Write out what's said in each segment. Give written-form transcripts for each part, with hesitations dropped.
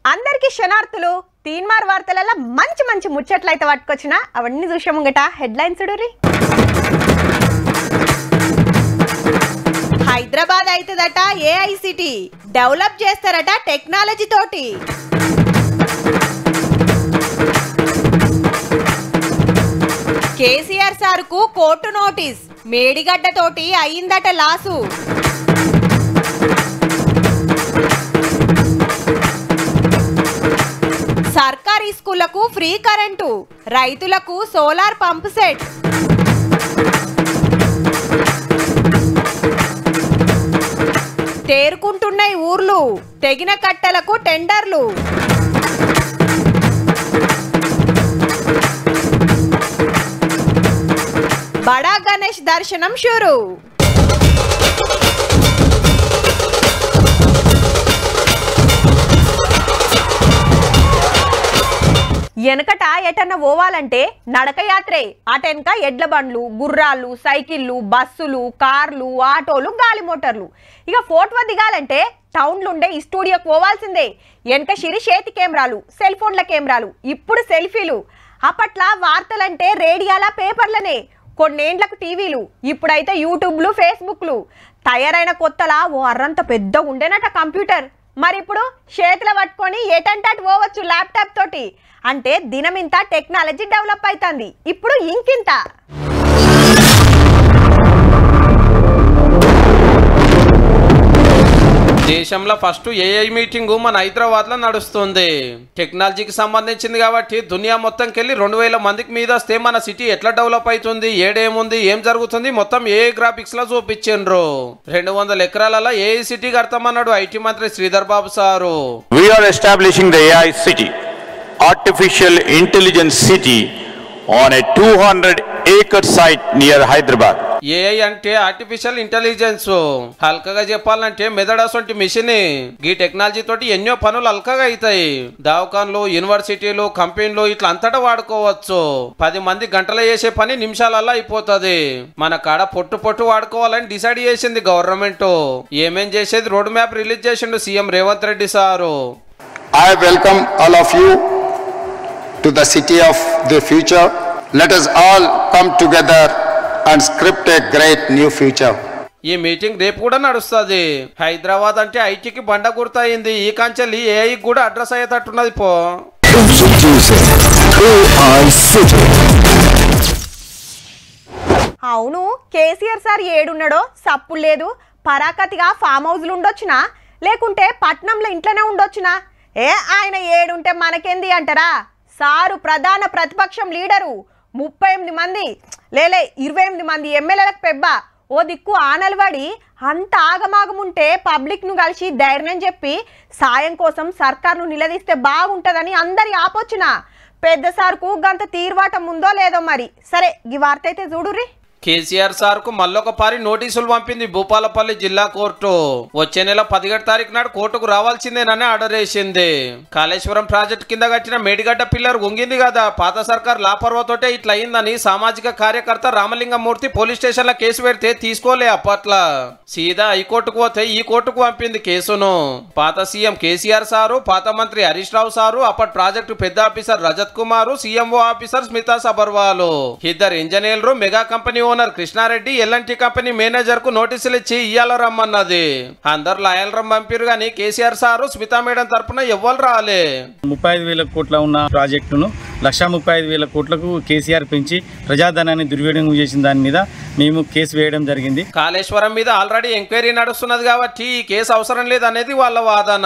అందరికీ శనార్థులు తీన్మార్ వార్తలలో మంచి మంచి ముచ్చట్లయితే పట్టుకొచ్చిన అవన్నీ చూసాముంగట హెడ్లైన్స్ చూడురి. హైదరాబాద్ అయితదట ఏఐ సిటీ, డెవలప్ చేస్తారట టెక్నాలజీ తోటి. కేసీఆర్ సార్కు కోర్టు నోటీస్, మేడిగడ్డ తోటి అయిందట లాసు. సర్కారీ స్కూళ్లకు ఫ్రీ కరెంటు, రైతులకు సోలార్ పంప్ సెట్. తేరుకుంటున్నాయి ఊర్లు, తెగిన కట్టలకు టెండర్లు. బడా గణేష్ దర్శనం షురు. వెనకట ఎటన్నా పోవాలంటే నడకయాత్రే, అటెనక ఎడ్ల బండ్లు, గుర్రాలు, సైకిళ్ళు, బస్సులు, కార్లు, ఆటోలు, గాలి మోటార్లు. ఇక ఫోటో దిగాలంటే టౌన్లుండే ఈ స్టూడియోకి పోవాల్సిందే. వెనక షిరి చేతి కెమెరాలు, సెల్ ఫోన్ల కెమెరాలు, ఇప్పుడు సెల్ఫీలు. అప్పట్లా వార్తలంటే రేడియోల పేపర్లనే, కొన్నేండ్లకు టీవీలు, ఇప్పుడైతే యూట్యూబ్లు, ఫేస్బుక్లు. తయారైన కొత్తలా ఓ అర్రంత పెద్ద ఉండేనట కంప్యూటర్. మరి ఇప్పుడు చేతుల పట్టుకొని ఎటంటే అటు పోవచ్చు ల్యాప్టాప్ తోటి. అంటే దినమింత టెక్నాలజీ డెవలప్ అవుతుంది. ఇప్పుడు ఇంకింత దేశంలో ఫస్ట్ ఏఐ మీటింగ్ మన హైదరాబాద్ లో నడుస్తుంది. టెక్నాలజీకి సంబంధించింది కాబట్టి దునియా మొత్తంకెళ్ళి 2000 మందికి మీద వస్తే మన సిటీ ఎట్లా డెవలప్ అవుతుంది, ఏడేముంది, ఏం జరుగుతుంది మొత్తం ఏఐ గ్రాఫిక్స్ లో చూపించిండ్రు. 200 ఎకరాలలో ఏఐ సిటీ కడతామన్నాడు ఐటీ మంత్రి Sridhar Babu sir. We are establishing the AI city, artificial intelligence city on a 200-acre site near Hyderabad. AI అంటే ఆర్టిఫిషియల్ ఇంటెలిజెన్స్. హల్కగా చెప్పాలంటే మెదడసొంటి మిషన్. ఈ టెక్నాలజీ తోటి ఎన్నో పనులు హల్కగా అవుతాయి. దవాఖాన్లు, యూనివర్సిటీలు, కంపెనీలు ఇట్లా అంతటా వాడుకోవచ్చు. 10 మంది గంటలు చేసే పని నిమిషాలలో అయిపోతుంది. మన కాడ పొట్టు వాడుకోవాలని డిసైడ్ చేసింది గవర్నమెంట్. ఏమేం చేసేది రోడ్ మ్యాప్ రిలీజ్ చేసిండు CM Revanth Reddy sir. I welcome all of you to the city of the future. Let us all come together and script a great new future. ఈ మీటింగ్ రేపు కూడా నడుస్తుంది. హైదరాబాద్ అంటే ఐటీకి బండ గుర్తయింది. ఈ కాంచెల్లి ఏఐ కూడా అడ్రస్ అయ్యేటట్టున్నది పో. అవును, కేసీఆర్ సార్ ఏడున్నాడో సప్పుడు లేదు. పరాకతిగా ఫామ్ హౌస్లు ఉండొచ్చునా, లేకుంటే పట్నంలో ఇంట్లోనే ఉండొచ్చునా? ఆయన ఏడుంటే మనకేంది అంటారా? సారు ప్రధాన ప్రతిపక్షం లీడరు, 38 మంది 28 మంది ఎమ్మెల్యేలకు పెబ్బా. ఓ దిక్కు ఆనల్వాడి అంత ఆగమాగముంటే పబ్లిక్ను కలిసి ధైర్యం చెప్పి సాయం కోసం సర్కార్ను నిలదీస్తే బాగుంటుందని అందరి ఆపొచ్చునా. పెద్ద సార్కు గంత తీర్వాటం ఉందో లేదో మరి. సరే, ఈ వార్త అయితే చూడుర్రి. కేసీఆర్ సార్ కు మళ్ళొకపారి నోటీసులు పంపింది భూపాలపల్లి జిల్లా కోర్టు. వచ్చే నెల 17 తారీఖు నాడు కోర్టుకు రావాల్సిందేనని ఆర్డర్ వేసింది. కాళేశ్వరం ప్రాజెక్టు కింద కట్టిన మేడిగడ్డ పిల్లర్ వంగింది కదా, పాత సర్కార్ లాపర్వతోటే ఇట్లా అయిందని సామాజిక కార్యకర్త రామలింగమూర్తి పోలీస్ స్టేషన్ లో కేసు పెడితే తీసుకోలే. అప్పట్లా సీదా హైకోర్టుకు పోతే ఈ కోర్టుకు పంపింది కేసును. పాత సీఎం కేసీఆర్ సారు, పాత మంత్రి హరీష్ రావు సారు, అప్పటి ప్రాజెక్టు పెద్ద officer Rajat Kumar, CMO officer Smita Sabharwal, 2 ఇంజనీర్లు, mega company owner Krishna Reddy, LNT company manager కు నోటీసులు ఇచ్చి ఇయ్యాల రమ్మన్నది. అందరు లాయల్ రమ్ పంపిరు గానీ కేసీఆర్ సారు, స్మితా మేడం తరపున ఎవ్వరు రాలే. 35,000 కోట్ల ఉన్న ప్రాజెక్టును 1,35,000 కోట్లకు కేసీఆర్ పెంచి ప్రజాధనాన్ని దుర్వినియోగం చేసిన దాని మీద మేము కేసు వేయడం జరిగింది. కాళేశ్వరం మీద ఆల్రెడీ ఎంక్వైరీ నడుస్తున్నది కాబట్టి ఈ కేసు అవసరం లేదనేది వాళ్ళ వాదన.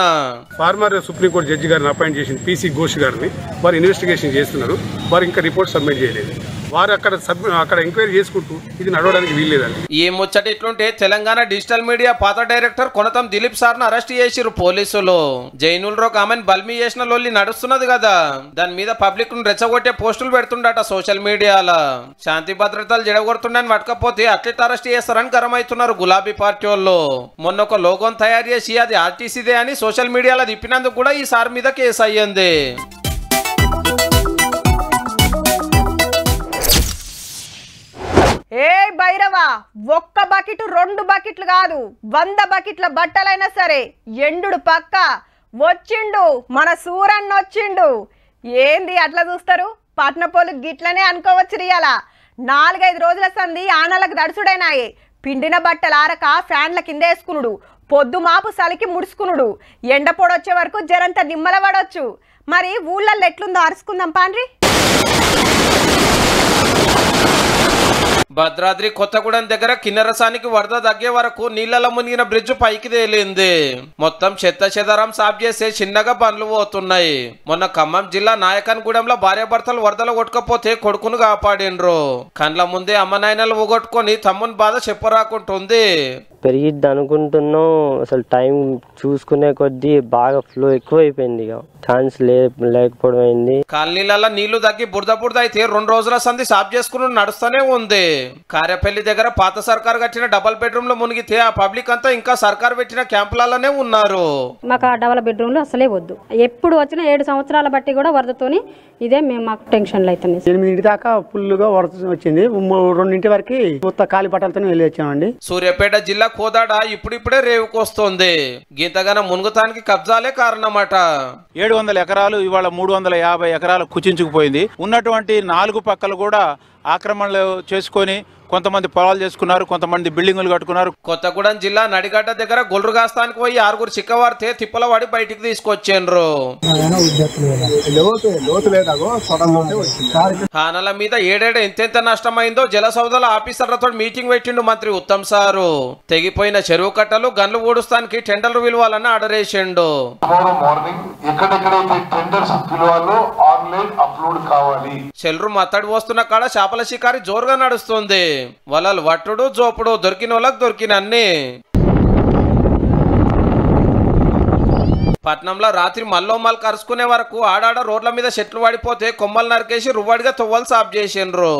ఫార్మర్ సుప్రీంకోర్టు జడ్జి గారిని అపాయింట్ చేసిన పీసీ ఘోష్ గారిని వారు ఇన్వెస్టిగేషన్ చేస్తున్నారు. వారు ఇంకా రిపోర్ట్ సబ్మిట్ చేయలేదు. వారు అక్కడ ఎంక్వైరీ చేసుకుంటూ ఇది నడవడానికి వీల్లేదండి. ఈ ముచ్చట ఇట్లుంటే తెలంగాణ డిజిటల్ మీడియా పాత డైరెక్టర్ కొనతం దిలీప్ సార్ ను అరెస్ట్ చేసిరు పోలీసులు. జైనుల్ రోక్ ఆమెను బల్మీ చేసిన లొల్లి నడుస్తున్నది కదా, దాని మీద పబ్లిక్ ను రెచ్చగొట్టే పోస్టులు పెడుతుండట సోషల్ మీడియాలో. శాంతి భద్రతలు జడగొడుతుండని పట్టకపోతే అట్లెట్ అరెస్ట్ చేస్తారని గరమవుతున్నారు గులాబీ పార్టీ వాళ్ళు. మొన్న ఒక లోగోన్ తయారు చేసి అది ఆర్టీసీదే అని సోషల్ మీడియాలో తిప్పినందుకు కూడా ఈ సార్ మీద కేసు అయ్యింది. ఏ భైరవా, ఒక్క బకెట్ 2 బకెట్లు కాదు, 100 బకెట్ల బట్టలైనా సరే ఎండుడు పక్క వచ్చిండు మన సూరన్న వచ్చిండు. ఏంది అట్లా చూస్తారు? పట్నపోలు గిట్లనే అనుకోవచ్చు. రియాల 4-5 రోజుల సంది ఆనలకు దడుచుడైనాయి. పిండిన బట్టలు ఆరక ఫ్యాన్ల కింద వేసుకునుడు, పొద్దు మాపు సలికి ముడుచుకునుడు, ఎండ పొడొచ్చే వరకు జరంత నిమ్మల పడవచ్చు. మరి ఊళ్ళల్లో ఎట్లుందో అరుచుకుందాం పాండ్రి. భద్రాద్రి కొత్తగూడెం దగ్గర కిన్నెరసానికి వరద తగ్గే వరకు నీళ్లలో మునిగిన బ్రిడ్జ్ పైకి తేలింది. మొత్తం చెత్త చెదరం సాఫ్ చేసే చిన్నగా పనులు పోతున్నాయి. మొన్న ఖమ్మం జిల్లా నాయకన్గూడెంలో భార్యాభర్తలు వరదలు కొట్టుకపోతే కొడుకును కాపాడిండ్రు. కండ్ల ముందే అమ్మ నాయనలు ఊగొట్టుకొని తమ్ముని బాధ చెప్పరాకుంటుంది. పెరిగిద్ది అనుకుంటున్నాం. అసలు టైం చూసుకునే కొద్దీ బాగా ఫ్లో ఎక్కువైపోయింది. ఇక ఛాన్స్ లేకపోవడం అయింది. కాలనీలలో నీళ్లు తగ్గి బురద బురద అయితే 2 రోజుల సంది సాఫ్ చేసుకుని నడుస్తూనే ఉంది. కారేపల్లి దగ్గర పాత సర్కార్ కట్టిన డబల్ బెడ్రూమ్ లో మునిగితే ఆ పబ్లిక్ అంతా ఇంకా సర్కార్ పెట్టిన క్యాంపులలోనే ఉన్నారు. మాకు ఆ డబల్ బెడ్రూమ్ లో అసలే వద్దు. ఎప్పుడు వచ్చిన 7 సంవత్సరాల బట్టి కూడా వరదతోని ఇదే మేము మాకు టెన్షన్లు అవుతున్నాయి. 8 దాకా ఫుల్గా వరద వచ్చింది. 2 వరకు మొత్తం ఖాళీ బట్టలతో వెళ్ళి వచ్చామండి. సూర్యాపేట జిల్లా కోదాడ ఇప్పుడిప్పుడే రేవుకొస్తుంది. గీతగాన మునుగుతానికి కబ్జాలే కారణమట. 700 ఎకరాలు ఇవాళ 350 ఎకరాలు కుచించుకుపోయింది. ఉన్నటువంటి 4 పక్కలు కూడా ఆక్రమణలు చేసుకొని కొంతమంది పొలాలు చేసుకున్నారు, కొంతమంది బిల్డింగులు కట్టుకున్నారు. కొత్తగూడెం జిల్లా నడిగడ్డ దగ్గర గొల్లుగాస్తానికి పోయి 6 చిక్కవారితే తిప్పల వాడి బయటికి తీసుకొచ్చిండ్రు. హానల మీద ఏడేడ ఎంతెంత నష్టమైందో జలసౌదల ఆఫీసర్లతో మీటింగ్ పెట్టిండు మంత్రి ఉత్తమ్ సారు. తెగిపోయిన చెరువు కట్టలు గన్లు ఊడుస్తానికి టెండర్లు పిలవాలని ఆర్డర్ వేసిండు. చెల్లు మత్తడి వస్తున్న కాడ చేపల షికారి జోరుగా నడుస్తుంది. వలలు వట్టుడు జోపుడు దొరికిన వాళ్ళకి దొరికినన్ని. పట్నంలో రాత్రి మల్లోమల్ కరుచుకునే వరకు ఆడాడ రోడ్ల మీద చెట్లు పడిపోతే కొమ్మలు నరికేసి రువ్వడిగా తువ్వలు సాఫ్ చేసిండ్రు.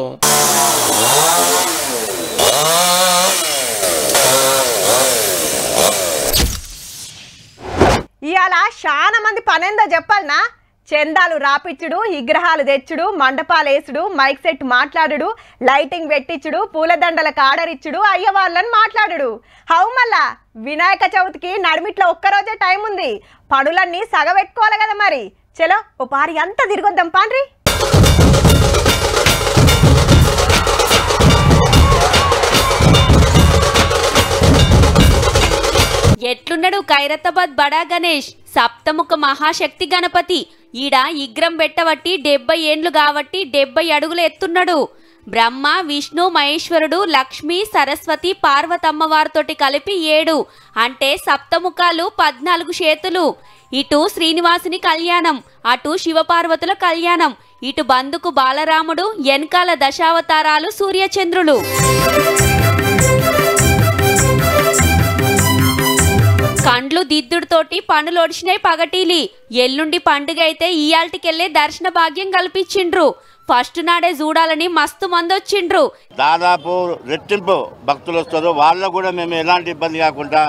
ఇవాళ చాలా మంది పనేందో చెప్పాలనా? చందాలు రాపిచ్చుడు, విగ్రహాలు తెచ్చుడు, మండపాలు వేసుడు, మైక్ సెట్ మాట్లాడుడు, లైటింగ్ పెట్టించుడు, పూలదండలకు ఆర్డర్ ఇచ్చుడు, అయ్య వాళ్ళని మాట్లాడుడు. హౌ మళ్ళా వినాయక చవితికి నడిమిట్లో ఒక్కరోజే టైం ఉంది. పనులన్నీ సగబెట్టుకోవాలి కదా మరి. చలో ఓ పారి అంతా తిరిగొద్దాం పాండ్రి. ఎట్లున్నాడు ఖైరతాబాద్ బడా గణేష్? సప్తముఖ మహాశక్తి గణపతి. ఈడ ఇగ్రం పెట్టబట్టి 70 ఏండ్లు కాబట్టి 70 అడుగులు ఎత్తున్నాడు. బ్రహ్మ, విష్ణు, మహేశ్వరుడు, లక్ష్మి, సరస్వతి, పార్వతమ్మ వారితోటి కలిపి 7 అంటే సప్తముఖాలు 14 చేతులు. ఇటు శ్రీనివాసుని కళ్యాణం, అటు శివపార్వతుల కళ్యాణం, ఇటు బందుకు బాలరాముడు, వెనకాల దశావతారాలు సూర్యచంద్రులు. కండ్లు దిద్దుడుతోటి పనులు ఒడిచినాయి పగటీలి. ఎల్లుండి పండుగ అయితే ఇయాల్టికెళ్లే దర్శన భాగ్యం కల్పించిండ్రు. ఫస్ట్ నాడే చూడాలని మస్తు మంది వచ్చిండ్రు. దాదాపు రెట్టింపు భక్తులు వస్తారు. వాళ్ళకు కూడా మేము ఎలాంటి ఇబ్బంది కాకుండా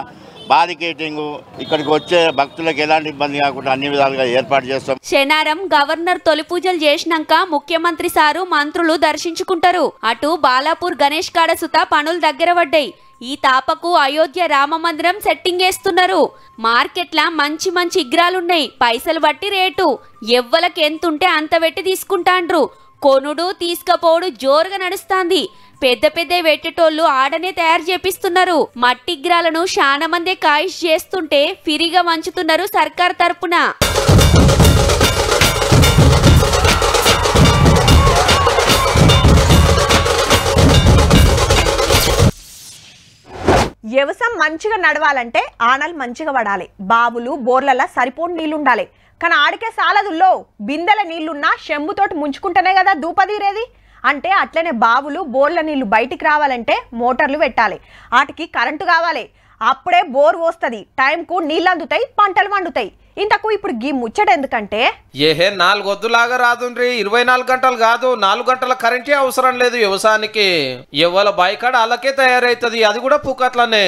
బారికేటింగ్, ఇక్కడికి వచ్చే భక్తులకు ఎలాంటి ఇబ్బంది కాకుండా అన్ని విధాలుగా ఏర్పాటు చేస్తాం. శనారం గవర్నర్ తొలి పూజలు చేసినాక ముఖ్యమంత్రి సారు మంత్రులు దర్శించుకుంటారు. అటు బాలాపూర్ గణేష్ కాడ సుత పనులు దగ్గర పడ్డాయి. ఈ తాపకు అయోధ్య రామ మందిరం సెట్టింగ్ వేస్తున్నారు. మార్కెట్లా మంచి మంచి ఇగ్రాలున్నాయి. పైసలు బట్టి రేటు. ఎవ్వలకి ఎంతుంటే అంత పెట్టి తీసుకుంటాండ్రు. కొనుడు తీసుకపోడు జోరుగా నడుస్తాంది. పెద్ద పెద్ద వెట్టేటోళ్ళు ఆడనే తయారు చేపిస్తున్నారు. మట్టి ఇగ్రాలను చాలా మందే కాయిష్ చేస్తుంటే ఫ్రీగా వంచుతున్నారు సర్కార్ తరపున. వ్యవసాయం మంచిగా నడవాలంటే ఆనలు మంచిగా పడాలి. బావులు బోర్లలో సరిపోని నీళ్లుండాలి. కానీ ఆడికే సాలదుల్లో బిందెల నీళ్లున్నా చెంబుతోటి ముంచుకుంటేనే కదా దూపదీరేది. అంటే అట్లనే బావులు బోర్ల నీళ్లు బయటికి రావాలంటే మోటార్లు పెట్టాలి. వాటికి కరెంటు కావాలి. అప్పుడే బోర్ వస్తుంది. టైంకు నీళ్ళు అందుతాయి, పంటలు వండుతాయి. ఇంతకు ఇప్పుడు గీ ముచ్చట ఎందుకంటే ఏహే 4 వద్దులాగా రాదుండ్రి. 24 గంటలు కాదు, 4 గంటల కరెంటే అవసరం లేదు వ్యవసాయానికి. ఎవల బాయికాడ అలాకే తయారైతుంది. అది కూడా పుక్కట్లనే.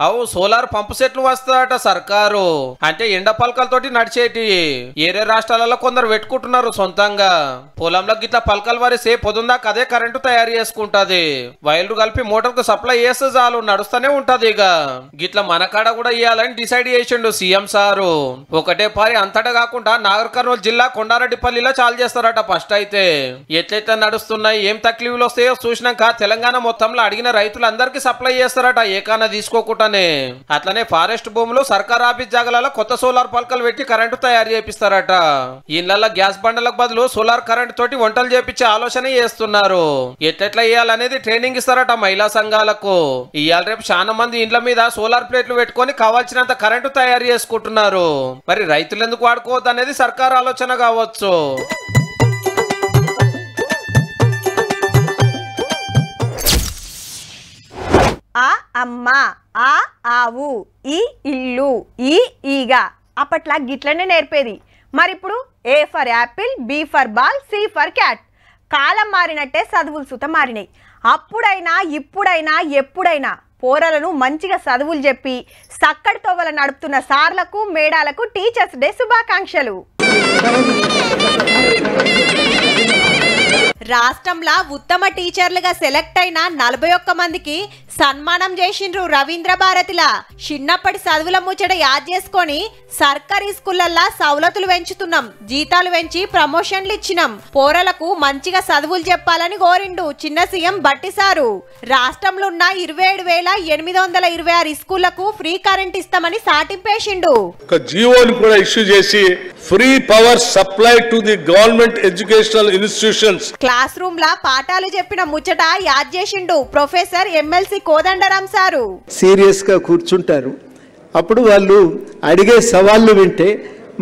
అవు సోలార్ పంపు సెట్లు వస్తాయట సర్కారు. అంటే ఎండ పలకలతోటి నడిచేటి. ఏరే రాష్ట్రాలలో కొందరు పెట్టుకుంటున్నారు సొంతంగా. పొలంలో గిట్ల పలకలు వరిసే పొద్దుందాక అదే కరెంటు తయారు చేసుకుంటది. వైర్లు కలిపి మోటార్ కు సప్లై చేస్తే చాలు, నడుస్తూనే ఉంటది. ఇక గిట్ల మన కాడ కూడా ఇయ్యాలని డిసైడ్ చేసిండు సీఎం సారు. ఒక ఒకటే పారి అంతటా కాకుండా నాగర్ కర్నూలు జిల్లా కొండారెడ్డిపల్లిలో చాలు చేస్తారట. ఫస్ట్ అయితే ఎట్లయితే నడుస్తున్నాయి, ఏం తక్లీఫ్లు వస్తాయో చూసినాక తెలంగాణ మొత్తంలో అడిగిన రైతులందరికీ సప్లై చేస్తారట ఏకాన తీసుకోకుండానే. అట్లనే ఫారెస్ట్ భూములు సర్కార్ ఆఫీస్ జాగాలలో కొత్త సోలార్ పలకలు పెట్టి కరెంటు తయారు చేపిస్తారట. ఇళ్లలో గ్యాస్ బండలకు బదులు సోలార్ కరెంట్ తోటి వంటలు చేపించే ఆలోచన చేస్తున్నారు. ఎట్లెట్లా చేయాలనేది ట్రైనింగ్ ఇస్తారట మహిళా సంఘాలకు. ఇవాళ రేపు చాలా మంది ఇండ్ల మీద సోలార్ ప్లేట్లు పెట్టుకొని కావాల్సినంత కరెంటు తయారు చేసుకుంటున్నారు. మరి రైతులు ఎందుకు వాడుకోవద్దు అనేది సర్కార్ ఆలోచన కావచ్చు. ఆ అమ్మ, ఆ ఆవు, ఈ ఇల్లు, ఈ ఈగ అప్పట్లా గిట్లనే నేర్పేది. మరిప్పుడు A for apple, B for ball, C for cat. కాలం మారినట్టే చదువులు సుత మారినాయి. అప్పుడైనా ఇప్పుడైనా ఎప్పుడైనా పోరలను మంచిగా చదువులు చెప్పి సక్కడి తోవల నడుపుతున్న సార్లకు మేడాలకు టీచర్స్ డే శుభాకాంక్షలు. రాష్ట్రంలో ఉత్తమ టీచర్లుగా సెలెక్ట్ అయిన 41 మందికి సన్మానం చేసిండ్రు రవీంద్ర భారతిలా. చిన్నప్పటి చదువుల ముచ్చట యాద్ చేసుకొని సర్కారీ స్కూళ్ళల్లో సవలతులు పెంచుతున్నాం, జీతాలు పెంచి ప్రమోషన్లు ఇచ్చినాం, పోరలకు మంచిగా చదువులు చెప్పాలని కోరిండు చిన్న సీఎం బట్టి సారు. రాష్ట్రంలో ఉన్న 27,826 స్కూళ్లకు ఫ్రీ కరెంట్ ఇస్తామని సాటింపేసిండు. జీవోని కూడా ఇష్యూ చేసి free power supply to the government educational institutions. Classroom లా పాఠాలు చెప్పిన ముచ్చట యాద్ చేసిండు professor MLC Kodandaram sir. Serious గా కూర్చుంటారు. అప్పుడు వాళ్ళు అడిగే సవాళ్లు వింటే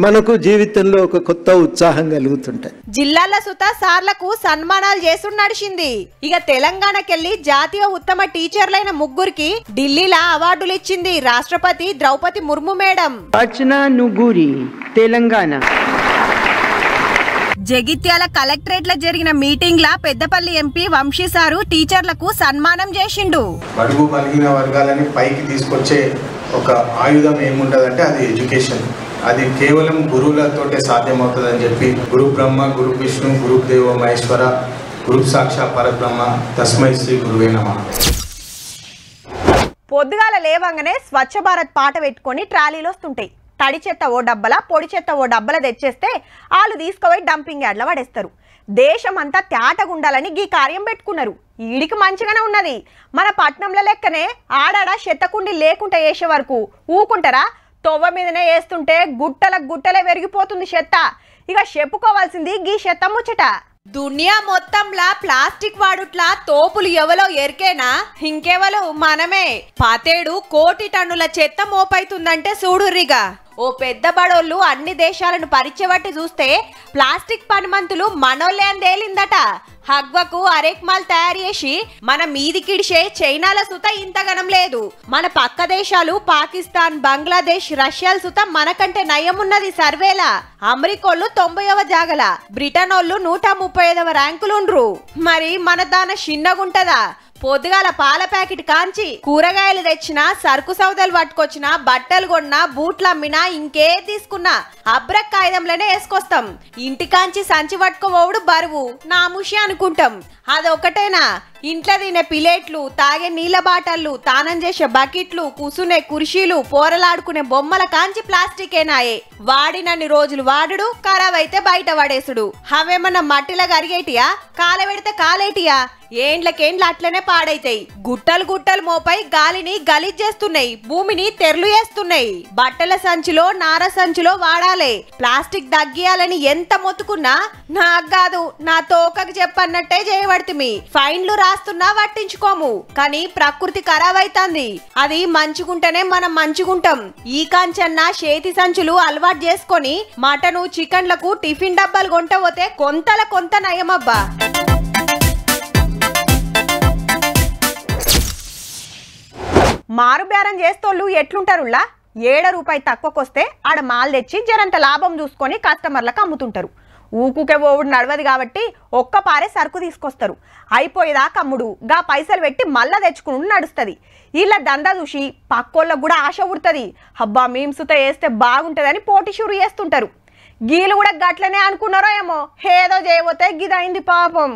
మనకు జీవితంలో ఒక కొత్త ఉత్సాహం కలుగుతుంటాయి. జిల్లాల సుత సార్లకు సన్మానాలు చేసుడు నడిచింది. ఇక తెలంగాణకెళ్లి జాతీయ ఉత్తమ టీచర్లైన 3కి ఢిల్లీలో అవార్డులు ఇచ్చింది రాష్ట్రపతి ద్రౌపది ముర్ము మేడం. తెలంగాణ జగిత్యాల కలెక్టరేట్ లో జరిగిన మీటింగ్ లా పెద్దపల్లి ఎంపీ వంశీ సారు టీచర్లకు సన్మానం చేసిండు. బడుగు బలిగిన వర్గాలని పైకి తీసుకొచ్చే ఒక ఆయుధం ఏముంటదంటే అది ఎడ్యుకేషన్. అది కేవలం గురువులతోటే సాధ్యమవుతుందని చెప్పి గురు బ్రహ్మ, గురు విష్ణు, గురు దేవ మహేశ్వర, గురు సాక్షాత్ పరబ్రహ్మ, తస్మై శ్రీ గురువే నమః. పొద్దుగాల లేవంగానే స్వచ్ఛ భారత్ పాట పెట్టుకొని ట్రాలీలు వస్తుంటాయి. తడి చెత్త ఓ డబ్బల, పొడి చెత్త ఓ డబ్బల తెచ్చేస్తే వాళ్ళు తీసుకుపోయి డంపింగ్ యార్డ్లో పడేస్తారు. దేశం అంతా తేటగుండాలని ఈ కార్యం పెట్టుకున్నారు. ఈడికి మంచిగానే ఉన్నది. మన పట్నంలో లెక్కనే ఆడాడ చెత్తకుండి లేకుండా వేసే వరకు ఊకుంటారా? తొవ్వ మీదనే వేస్తుంటే గుట్టలే పెరిగిపోతుంది చెత్త. ఇక చెప్పుకోవాల్సింది గీ చెత్త ముచ్చట. దునియా మొత్తంలా ప్లాస్టిక్ వాడుట్లా తోపులు ఎవలో ఎరికేనా? ఇంకెవలు మనమే. 17 కోటి టన్నుల చెత్త మోపైతుందంటే చూడుర్రిగా. ఓ పెద్ద బడోళ్ళు అన్ని దేశాలను పరిచయబట్టి చూస్తే ప్లాస్టిక్ పనిమంతులు మనోళ్ళే అని తేలిందట. హగ్వకు అరేక్మాల్ తయారు చేసి మన మీదికిడిసే చైనాల సుత ఇంతగనం లేదు. మన పక్క దేశాలు పాకిస్తాన్, బంగ్లాదేశ్, రష్యాల సుత మనకంటే నయమున్నది సర్వేలా. అమెరికోళ్ళు 90వ జాగల, బ్రిటనోళ్ళు 135వ ర్యాంకులుండ్రు. మరి మన దాన చిన్నగుంటదా? పొద్దుగాల పాల ప్యాకెట్ కాంచి కూరగాయలు తెచ్చినా, సరుకు సౌదాలు పట్టుకొచ్చినా, బట్టలు కొన్నా, బూట్లు అమ్మినా, ఇంకే తీసుకున్నా అబ్రక్ కాగితంలోనే వేసుకొస్తాం. ఇంటికాంచి సంచి పట్టుకోవడు బరువు నాముషి అనుకుంటాం. అదొకటేనా? ఇంట్లో తినే ప్లేట్లు, తాగే నీళ్ళ బాటళ్ళు, తానం చేసే బకెట్లు, కూసునే కుర్చీలు, పోరలాడుకునే బొమ్మల కాంచి ప్లాస్టికేనాయే. వాడినన్ని రోజులు వాడుడు, ఖరాబ్ అయితే బయట పడేసుడు. అవేమన్నా మట్టిలా కరిగేటియా? కాలబెడితే కాలేటియా? ఏండ్లకేండ్లు అట్లనే పాడైతాయి. గుట్టలు మోపై గాలిని గలీజ్ చేస్తున్నాయి, భూమిని తెరలు చేస్తున్నాయి. బట్టల సంచిలో, నార సంచిలో వాడాలి. ప్లాస్టిక్ దగ్గియాలని ఎంత మొత్తుకున్నా నాకు కాదు నా తోకకు చెప్పన్నట్టే చేయబడుతుంది. ఫైన్లు రాస్తున్నా పట్టించుకోము. కానీ ప్రకృతి ఖరాబ్ అయితాంది. అది మంచుకుంటేనే మనం మంచుకుంటాం. ఈ కాంచన్న చేతి సంచులు అలవాటు చేసుకొని మటను, చికెన్లకు టిఫిన్ డబ్బాలు కొంటపోతే కొంత నయమబ్బా. మారు బేరం చేస్తోళ్ళు ఎట్లుంటారులా? ₹7 తక్కువకొస్తే ఆడ మాల్ తెచ్చి జరంత లాభం చూసుకొని కస్టమర్లకు అమ్ముతుంటారు. ఊకుకే ఓవుడు నడవదు కాబట్టి ఒక్క పారే సరుకు తీసుకొస్తారు. అయిపోయేదాకా అమ్ముడు, గా పైసలు పెట్టి మళ్ళా తెచ్చుకుని నడుస్తుంది. వీళ్ళ దందా చూసి పక్కోళ్ళకు కూడా ఆశ ఉడుతుంది. హబ్బా మేంసుతో వేస్తే బాగుంటుందని పోటీ షురు చేస్తుంటారు. గీలు కూడా గట్లనే అనుకున్నారో ఏమో, ఏదో చేయబోతే గిదైంది పాపం.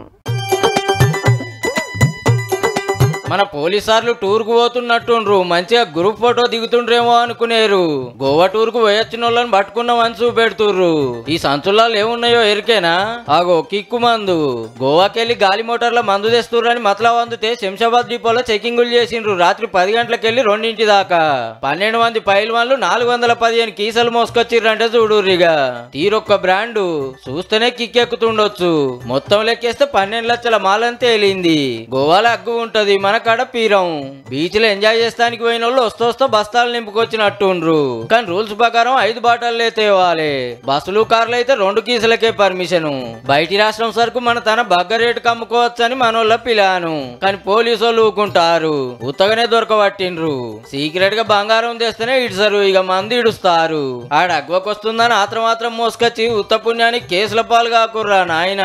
మన పోలీసార్లు టూర్ కు పోతున్నట్టుండ్రు, మంచిగా గ్రూప్ ఫోటో దిగుతుండ్రేమో అనుకునేరు. గోవా టూర్ కు పోయొచ్చిన వాళ్ళని పట్టుకున్నామని చూపెడుతుర్రు. ఈ సంచులాలు ఏమున్నాయో ఎరికేనా? ఆగో కిక్కు మందు. గోవాకెళ్లి గాలి మోటార్ల మందు తెస్తుర్రని మతలబ్ అందుతే శంషాబాద్ డిపోలో చెకింగులు చేసిండ్రు. రాత్రి 10 గంటలకెళ్లి 2 దాకా 12 మంది పైల్వాన్లు 415 కీసలు మోసుకొచ్చిర్రంటే చూడుర్రిగా. తీరొక్క బ్రాండు చూస్తేనే కిక్కెక్కుతుండొచ్చు. మొత్తం లెక్కేస్తే 12 లక్షల మాలని తేలింది. గోవాలో అగ్గు ఉంటది, మన కాడ పీరం. బీచ్ లో ఎంజాయ్ చేస్తానికి పోయిన వాళ్ళు వస్తూ బస్తాలు నింపుకొచ్చినట్టుండ్రు. కానీ రూల్స్ ప్రకారం 5 బాటల్లే తేవాలి. బస్సులు కార్లు అయితే 2 కీసులకే పర్మిషన్. బయటి రాష్ట్రం సరుకు మన తన బగ్గ రేటుకు అమ్ముకోవచ్చని మనోళ్ళ పిలాను. కానీ పోలీసు వాళ్ళు ఊకుంటారు, ఉత్తగానే దొరకబట్టిండ్రు. సీక్రెట్ గా బంగారం తెస్తేనే ఇడుసరు, ఇక మంది ఇడుస్తారు. ఆడ అగ్వకొస్తుందని ఆత్రం మోసుకొచ్చి ఉత్త పుణ్యానికి కేసుల పాలు కాకుర్రా నాయన.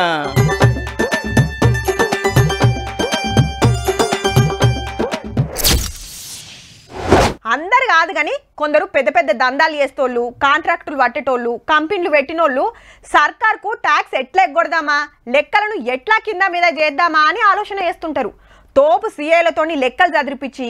అందరు కాదు కానీ కొందరు పెద్ద పెద్ద దందాలు చేస్తోళ్ళు, కాంట్రాక్టులు పట్టేటోళ్ళు, కంపెనీలు పెట్టినోళ్ళు సర్కార్కు ట్యాక్స్ ఎట్లా ఎగ్గొడదామా, లెక్కలను ఎట్లా కింద మీద చేద్దామా అని ఆలోచన చేస్తుంటారు. తోపు సీఏలతోని లెక్కలు చదిరిపించి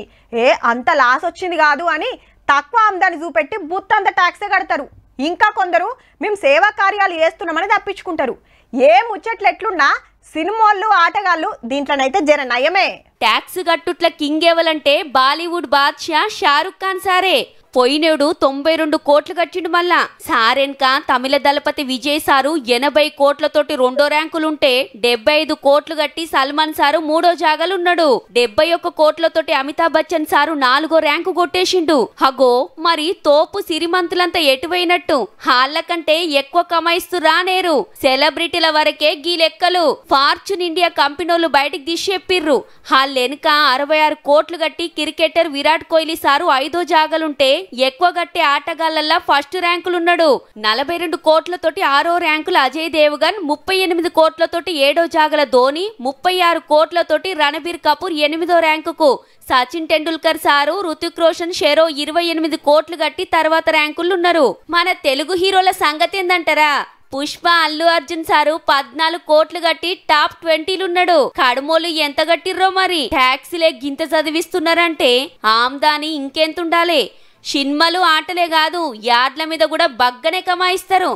అంత లాస్ వచ్చింది కాదు అని తక్కువ ఆమ్దాన్ని చూపెట్టి బుత్తంత ట్యాక్సే కడతారు. ఇంకా కొందరు మేము సేవా కార్యాలు చేస్తున్నామని తప్పించుకుంటారు. ఏ ముచ్చట్లు ఎట్లున్నా సినిమాళ్ళు ఆటగాళ్ళు దీంట్లోనైతే జర నయమే. ట్యాక్స్ గట్టుట్ల కింగ్ ఎవలంటే బాలీవుడ్ బాద్షా షారుఖ్ ఖాన్ సారే. పోయినేడు 92 కోట్లు కట్టిండు. మళ్ళా సారెన్క తమిళ దళపతి విజయ్ సారు 80 కోట్లతోటి 2వ ర్యాంకులుంటే 75 కోట్లు కట్టి సల్మాన్ సారు 3వ జాగాలున్నాడు. 71 కోట్లతోటి అమితాబ్ బచ్చన్ సారు 4వ ర్యాంకు కొట్టేసిండు. హగో మరి తోపు సిరిమంతులంతా ఎటువైనట్టు, హాళ్లకంటే ఎక్కువ కమాయిస్తురా నేరు. సెలబ్రిటీల వరకే గీ లెక్కలు ఫార్చ్యూన్ ఇండియా కంపెనీలు బయటికి తీసి చెప్పిర్రు. హాళ్ళెనక 66 కోట్లు కట్టి క్రికెటర్ విరాట్ కోహ్లీ సారు 5వ జాగాలుంటే ఎక్కువ గట్టే ఆటగాళ్లల్లా ఫస్ట్ ర్యాంకులున్నాడు. 42 కోట్లతోటి 6వ ర్యాంకులు అజయ్ దేవగన్, 38 కోట్లతోటి 7వ జాగల ధోని, 36 కోట్లతోటి రణబీర్ కపూర్ 8వ ర్యాంకుకు. సచిన్ టెండూల్కర్ సారు, రుతిక్ రోషన్ షెరో 28 కోట్లు కట్టి తర్వాత ర్యాంకులున్నారు. మన తెలుగు హీరోల సంగతి ఏందంటారా? పుష్ప అల్లు అర్జున్ సారు 14 కోట్లు కట్టి టాప్ 20లున్నాడు. కడుమోలు ఎంత కట్టిర్రో మరి. ట్యాక్సీలే గింత చదివిస్తున్నారంటే ఆమ్దాని ఇంకెంతుండాలి. సినిమాలు ఆటలే కాదు, యాడ్ల మీద కూడా బగ్గనే కమాయిస్తారు.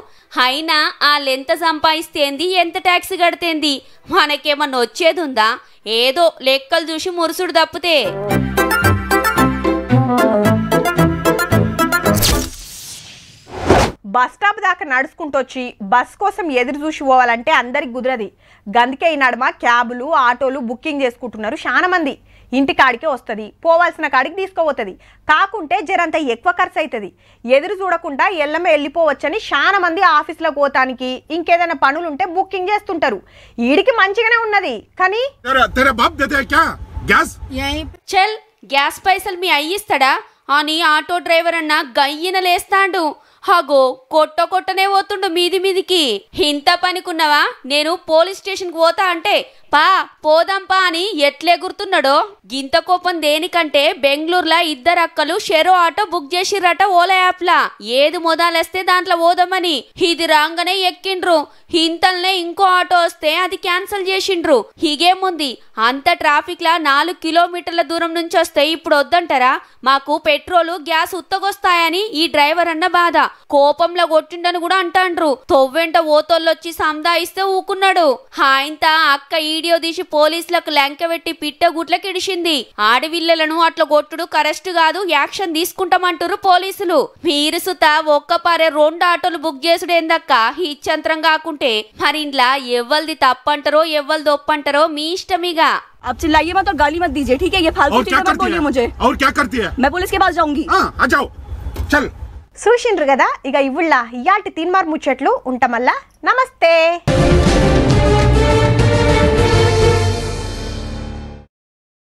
అయినా వాళ్ళెంత సంపాదిస్తేంది, ఎంత ట్యాక్స్ కడితేంది, మనకేమన్నా వచ్చేది ఉందా? ఏదో లెక్కలు చూసి మురుసుడు తప్పితే. బస్ స్టాప్ దాకా నడుచుకుంటూ వచ్చి బస్ కోసం ఎదురు చూసి పోవాలంటే అందరికి కుదరది. గందుకే ఈ నడుమ క్యాబులు, ఆటోలు బుకింగ్ చేసుకుంటున్నారు చాలా మంది. ఇంటి కాడికే వస్తుంది, పోవాల్సిన కాడికి తీసుకుపోతుంది. కాకుంటే జరంత ఎక్కువ ఖర్చు అవుతుంది. ఎదురు చూడకుండా ఎల్లమే వెళ్ళిపోవచ్చని చాలా మంది ఆఫీసులకు పోతానికి ఇంకేదైనా పనులుంటే బుకింగ్ చేస్తుంటారు. ఈడికి మంచిగానే ఉన్నది కానీ చల్ గ్యాస్ పైసలు మీ అయ్యిస్తాడా అని ఆటో డ్రైవర్ అన్న గయ్యన లేస్తాండు. హగో కొట్టనే పోతుండు మీదికి. ఇంత పనికున్నావా, నేను పోలీస్ స్టేషన్ కు పోతా అంటే పోదాంపా అని ఎట్లెగురుతున్నాడో. గింత కోపం దేనికంటే బెంగళూరులో 2 అక్కలు షెరో ఆటో బుక్ చేసిర్రట ఓలా యాప్ లా. ఏది మొదలేస్తే దాంట్లో పోదామని. ఇది రాగానే ఎక్కిండ్రు. ఇంతల్నే ఇంకో ఆటో వస్తే అది క్యాన్సిల్ చేసిండ్రు. హీగేముంది, అంత ట్రాఫిక్ లా 4 కిలోమీటర్ల దూరం నుంచి వస్తే ఇప్పుడు వద్దంటారా? మాకు పెట్రోలు గ్యాస్ ఉత్తగొస్తాయని ఈ డ్రైవర్ అన్న బాధ. కోపంలో కొట్టిండని కూడా అంటాండ్రు. తొవ్వెంట ఓతోళ్ళొచ్చి సందాయిస్తే ఊకున్నాడు. హాయింత అక్క వీడియో తీసి పోలీసులకు లంకెబెట్టి పిట్టగుట్లకి ఇడిచింది. ఆడవిల్లలను అట్లా కొట్టుడు కరెక్ట్ కాదు, యాక్షన్ తీసుకుంటామంటారు పోలీసులు. మీరు సుత ఒక్కపారే 2 ఆటోలు బుక్ చేసుడేందక్క ఇచ్చంతరం కాకుంటే. మరి ఇంట్లో ఎవ్వల్ది తప్పంటారో ఎవ్వల్ది ఒప్పంటారో మీ ఇష్టమిగా. अब चिल्लाइए मत और गाली मत दीजिए, ठीक है? ये फालतू चीजें मत बोलिए मुझे। और क्या करती है? मैं पुलिस के पास जाऊंगी। आ जाओ, चल। చూసిండ్రు కదా, ఇక ఇవ్వుళ్ళ ఇయాల్టి తీన్మార్ ముచ్చట్లు ఉంటామల్లా. నమస్తే.